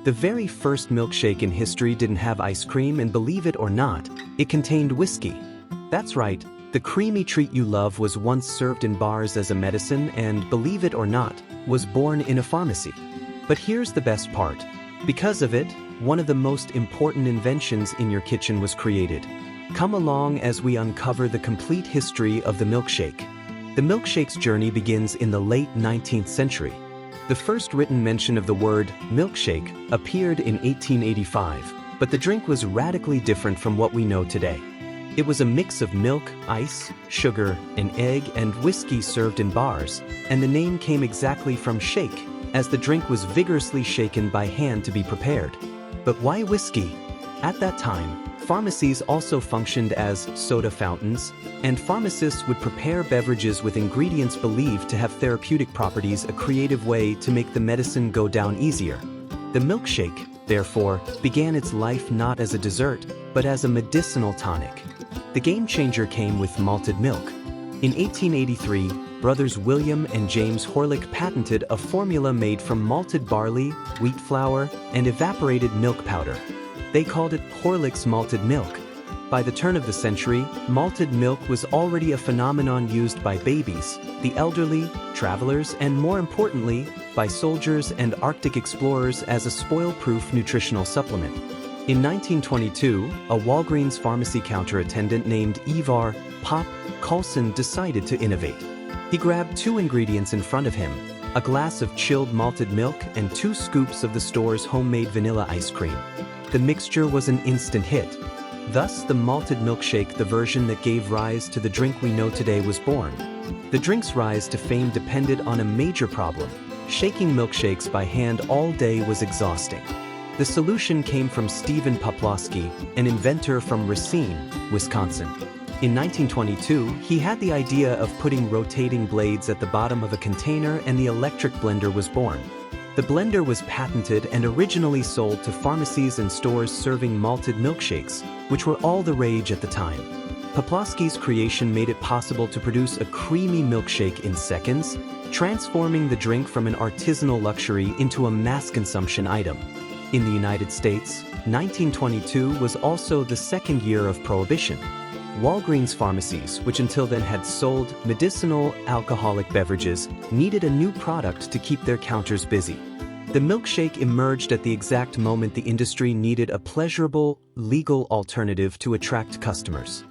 The very first milkshake in history didn't have ice cream, and believe it or not, it contained whiskey. That's right, the creamy treat you love was once served in bars as a medicine and, believe it or not, was born in a pharmacy. But here's the best part. Because of it, one of the most important inventions in your kitchen was created. Come along as we uncover the complete history of the milkshake. The milkshake's journey begins in the late 19th century. The first written mention of the word milkshake appeared in 1885, but the drink was radically different from what we know today. It was a mix of milk, ice, sugar, an egg, and whiskey served in bars, and the name came exactly from shake, as the drink was vigorously shaken by hand to be prepared. But why whiskey? At that time, pharmacies also functioned as soda fountains, and pharmacists would prepare beverages with ingredients believed to have therapeutic properties, a creative way to make the medicine go down easier. The milkshake, therefore, began its life not as a dessert, but as a medicinal tonic. The game changer came with malted milk. In 1883, brothers William and James HORLICK patented a formula made from malted barley, wheat flour, and evaporated milk powder. They called it HORLICK's malted milk. By the turn of the century, malted milk was already a phenomenon used by babies, the elderly, travelers, and more importantly, by soldiers and Arctic explorers as a spoil-proof nutritional supplement. In 1922, a Walgreens pharmacy counter attendant named Ivar Pop Coulson decided to innovate. He grabbed two ingredients in front of him, a glass of chilled malted milk and 2 scoops of the store's homemade vanilla ice cream. The mixture was an instant hit. Thus, the malted milkshake, the version that gave rise to the drink we know today, was born. The drink's rise to fame depended on a major problem. Shaking milkshakes by hand all day was exhausting. The solution came from Stephen Poplawski, an inventor from Racine, Wisconsin. In 1922, he had the idea of putting rotating blades at the bottom of a container, and the electric blender was born. The blender was patented and originally sold to pharmacies and stores serving malted milkshakes, which were all the rage at the time. Poplawski's creation made it possible to produce a creamy milkshake in seconds, transforming the drink from an artisanal luxury into a mass consumption item. In the United States, 1922 was also the second year of Prohibition. WALGREENS pharmacies, which until then had sold medicinal alcoholic beverages, needed a new product to keep their counters busy. The milkshake emerged at the exact moment the industry needed a pleasurable, legal alternative to attract customers.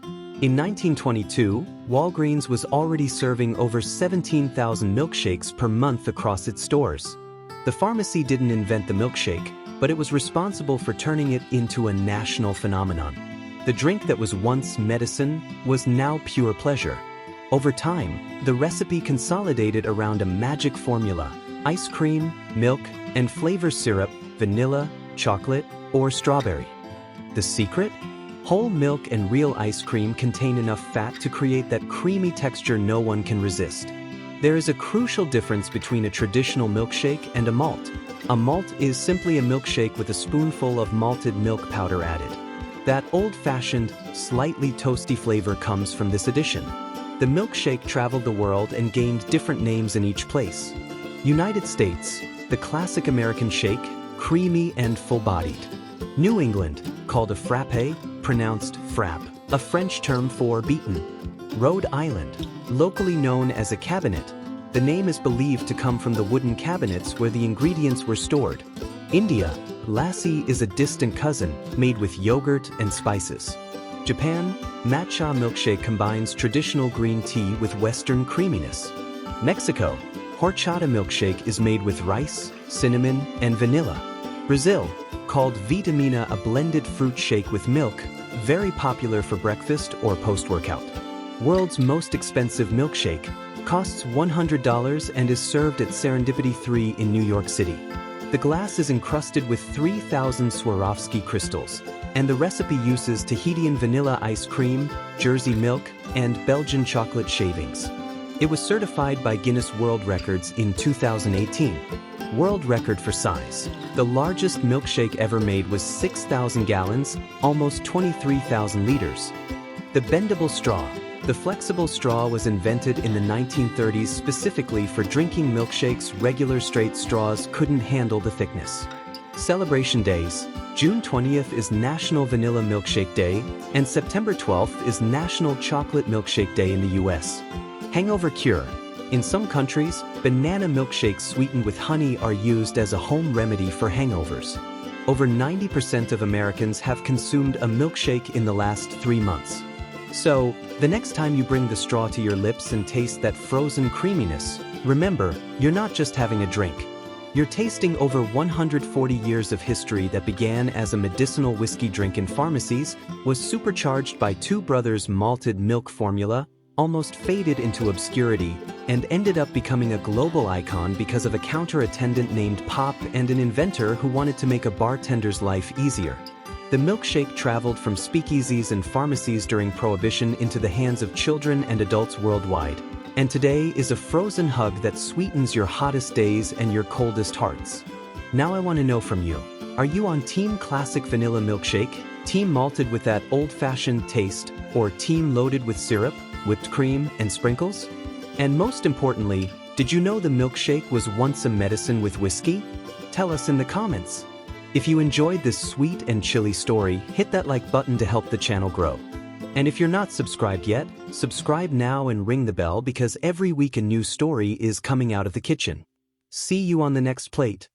In 1922, WALGREENS was already serving over 17,000 milkshakes per month across its stores. The pharmacy didn't invent the milkshake, but it was responsible for turning it into a national phenomenon. The drink that was once medicine was now pure pleasure. Over time, the recipe consolidated around a magic formula: ice cream, milk, and flavor syrup, vanilla, chocolate, or strawberry. The secret? Whole milk and real ice cream contain enough fat to create that creamy texture no one can resist. There is a crucial difference between a traditional milkshake and a malt. A malt is simply a milkshake with a spoonful of malted milk powder added. That old-fashioned, slightly toasty flavor comes from this addition. The milkshake traveled the world and gained different names in each place. United States, the classic American shake, creamy and full-bodied. New England, called a frappe, pronounced frappe, a French term for beaten. Rhode Island, locally known as a cabinet. The name is believed to come from the wooden cabinets where the ingredients were stored. India, lassi is a distant cousin, made with yogurt and spices. Japan, matcha milkshake combines traditional green tea with Western creaminess. Mexico, horchata milkshake is made with rice, cinnamon, and vanilla. Brazil, called vitamina, a blended fruit shake with milk, very popular for breakfast or post-workout. World's most expensive milkshake, costs $100 and is served at Serendipity 3 in New York City. The glass is encrusted with 3,000 Swarovski crystals, and the recipe uses Tahitian vanilla ice cream, Jersey milk, and Belgian chocolate shavings. It was certified by Guinness World Records in 2018. World record for size. The largest milkshake ever made was 6,000 gallons, almost 23,000 liters. The bendable straw. The flexible straw was invented in the 1930s specifically for drinking milkshakes. Regular straight straws couldn't handle the thickness. Celebration days. June 20th is National Vanilla Milkshake Day, and September 12th is National Chocolate Milkshake Day in the US. Hangover cure. In some countries, banana milkshakes sweetened with honey are used as a home remedy for hangovers. Over 90% of Americans have consumed a milkshake in the last 3 months. So, the next time you bring the straw to your lips and taste that frozen creaminess, remember, you're not just having a drink. You're tasting over 140 years of history that began as a medicinal whiskey drink in pharmacies, was supercharged by two brothers' malted milk formula, almost faded into obscurity, and ended up becoming a global icon because of a counter attendant named Pop and an inventor who wanted to make a bartender's life easier. The milkshake traveled from speakeasies and pharmacies during Prohibition into the hands of children and adults worldwide, and today is a frozen hug that sweetens your hottest days and your coldest hearts. Now I want to know from you, are you on Team Classic Vanilla Milkshake, Team Malted with that old-fashioned taste, or Team Loaded with syrup, whipped cream, and sprinkles? And most importantly, did you know the milkshake was once a medicine with whiskey? Tell us in the comments. If you enjoyed this sweet and chilly story, hit that like button to help the channel grow. And if you're not subscribed yet, subscribe now and ring the bell because every week a new story is coming out of the kitchen. See you on the next plate.